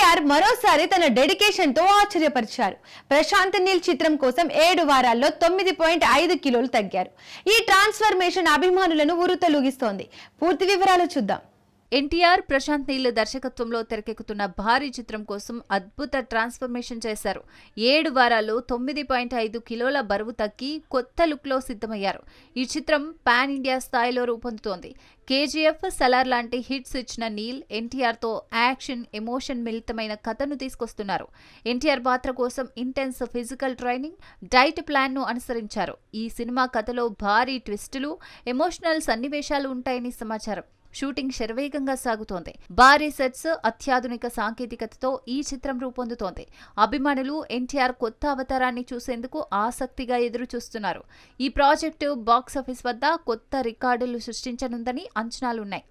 ఎన్టీఆర్ మరోసారి తన డెడికేషన్ తో ఆశ్చర్యపరిచారు. ప్రశాంత్ నీల్ చిత్రం కోసం 7 వారాల్లో 9.5 కిలోలు తగ్గారు. ఈ ట్రాన్స్ఫర్మేషన్ అభిమానులను ఉరుతలూగిస్తోంది. పూర్తి వివరాలు చూద్దాం. ఎన్టీఆర్ ప్రశాంత్ నీల్ దర్శకత్వంలో తెరకెక్కుతున్న భారీ చిత్రం కోసం అద్భుత ట్రాన్స్ఫర్మేషన్ చేశారు. 7 వారాల్లో 9.5 కిలోల బరువు తగ్గి కొత్త లుక్లో సిద్ధమయ్యారు. ఈ చిత్రం పాన్ ఇండియా స్థాయిలో రూపొందుతోంది. కేజీఎఫ్, సలార్ లాంటి హిట్స్ ఇచ్చిన నీల్ ఎన్టీఆర్తో యాక్షన్, ఎమోషన్ మిళితమైన కథను తీసుకొస్తున్నారు. ఎన్టీఆర్ పాత్ర కోసం ఇంటెన్స్ ఫిజికల్ ట్రైనింగ్, డైట్ ప్లాన్ను అనుసరించారు. ఈ సినిమా కథలో భారీ ట్విస్టులు, ఎమోషనల్ సన్నివేశాలు ఉంటాయని సమాచారం. షూటింగ్ శరవేగంగా సాగుతోంది. భారీ సెట్స్, అత్యాధునిక సాంకేతికతతో ఈ చిత్రం రూపొందుతోంది. అభిమానులు ఎన్టీఆర్ కొత్త అవతారాన్ని చూసేందుకు ఆసక్తిగా ఎదురు చూస్తున్నారు. ఈ ప్రాజెక్టు బాక్సాఫీస్ వద్ద కొత్త రికార్డులు సృష్టించనుందని అంచనాలున్నాయి.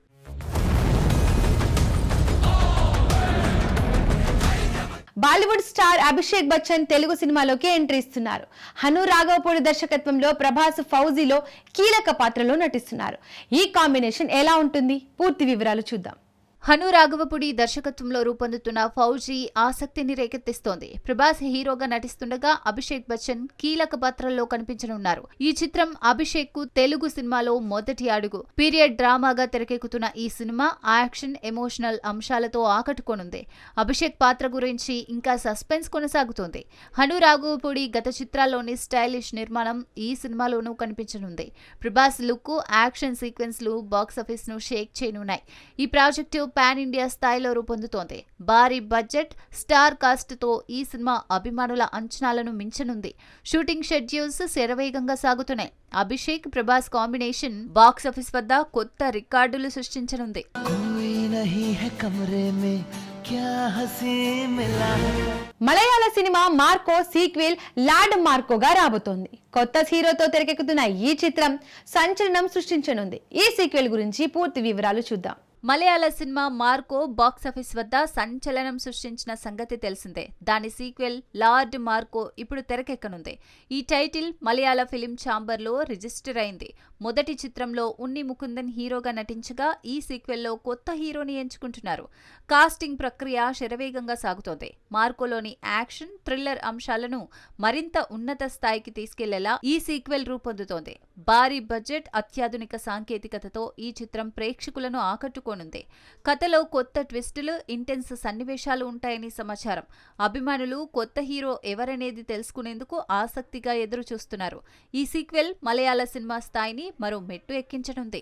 బాలీవుడ్ స్టార్ అభిషేక్ బచ్చన్ తెలుగు సినిమాలోకి ఎంట్రీ ఇస్తున్నారు. హను రాఘవపూడి దర్శకత్వంలో ప్రభాస్ ఫౌజీలో కీలక పాత్రలో నటిస్తున్నారు. ఈ కాంబినేషన్ ఎలా ఉంటుంది? పూర్తి వివరాలు చూద్దాం. హను రాఘవపూడి దర్శకత్వంలో రూపొందుతున్న ఫౌజీ ఆసక్తిని రేకెత్తిస్తోంది. ప్రభాస్ హీరోగా నటిస్తుండగా అభిషేక్ బచ్చన్ కీలక పాత్రల్లో కనిపించనున్నారు. ఈ చిత్రం అభిషేక్ కు తెలుగు సినిమాలో మొదటి అడుగు. పీరియడ్ డ్రామాగా తెరకెక్కుతున్న ఈ సినిమా యాక్షన్, ఎమోషనల్ అంశాలతో ఆకట్టుకోనుంది. అభిషేక్ పాత్ర గురించి ఇంకా సస్పెన్స్ కొనసాగుతోంది. హను రాఘవపూడి గత చిత్రాల్లోని స్టైలిష్ నిర్మాణం ఈ సినిమాలోనూ కనిపించనుంది. ప్రభాస్ లుక్, యాక్షన్ సీక్వెన్స్లు బాక్సాఫీస్ ను షేక్ చేయనున్నాయి. ఈ ప్రాజెక్టు పాన్ ఇండియా స్థాయిలో రూపొందుతోంది. భారీ బడ్జెట్, స్టార్ కాస్ట్ తో ఈ సినిమా అభిమానుల అంచనాలను మించనుంది. షూటింగ్ షెడ్యూల్స్ శరవేగంగా సాగుతున్నాయి. అభిషేక్, ప్రభాస్ కాంబినేషన్ బాక్సాఫీస్ వద్ద కొత్త రికార్డులు సృష్టించనుంది. మలయాళ సినిమా మార్కో సీక్వెల్ లార్డ్ మార్కోగా రాబోతోంది. కొత్త హీరోతో తెరకెక్కుతున్న ఈ చిత్రం సంచలనం సృష్టించనుంది. ఈ సీక్వెల్ గురించి పూర్తి వివరాలు చూద్దాం. మలయాళ సినిమా మార్కో బాక్సాఫీస్ వద్ద సంచలనం సృష్టించిన సంగతి తెలిసిందే. దాని సీక్వెల్ లార్డ్ మార్కో ఇప్పుడు తెరకెక్కనుంది. ఈ టైటిల్ మలయాళ ఫిలిం ఛాంబర్లో రిజిస్టర్ అయింది. మొదటి చిత్రంలో ఉన్ని ముకుందన్ హీరోగా నటించగా ఈ సీక్వెల్లో కొత్త హీరోని ఎంచుకుంటున్నారు. కాస్టింగ్ ప్రక్రియ శరవేగంగా సాగుతోంది. మార్కోలోని యాక్షన్, థ్రిల్లర్ అంశాలను మరింత ఉన్నత స్థాయికి తీసుకెళ్లేలా ఈ సీక్వెల్ రూపొందుతోంది. భారీ బడ్జెట్, అత్యాధునిక సాంకేతికతతో ఈ చిత్రం ప్రేక్షకులను ఆకట్టుకోనుంది. కథలో కొత్త ట్విస్టులు, ఇంటెన్స్ సన్నివేశాలు ఉంటాయని సమాచారం. అభిమానులు కొత్త హీరో ఎవరనేది తెలుసుకునేందుకు ఆసక్తిగా ఎదురు చూస్తున్నారు. ఈ సీక్వెల్ మలయాళ సినిమా స్థాయిని మరో మెట్టు ఎక్కించనుంది.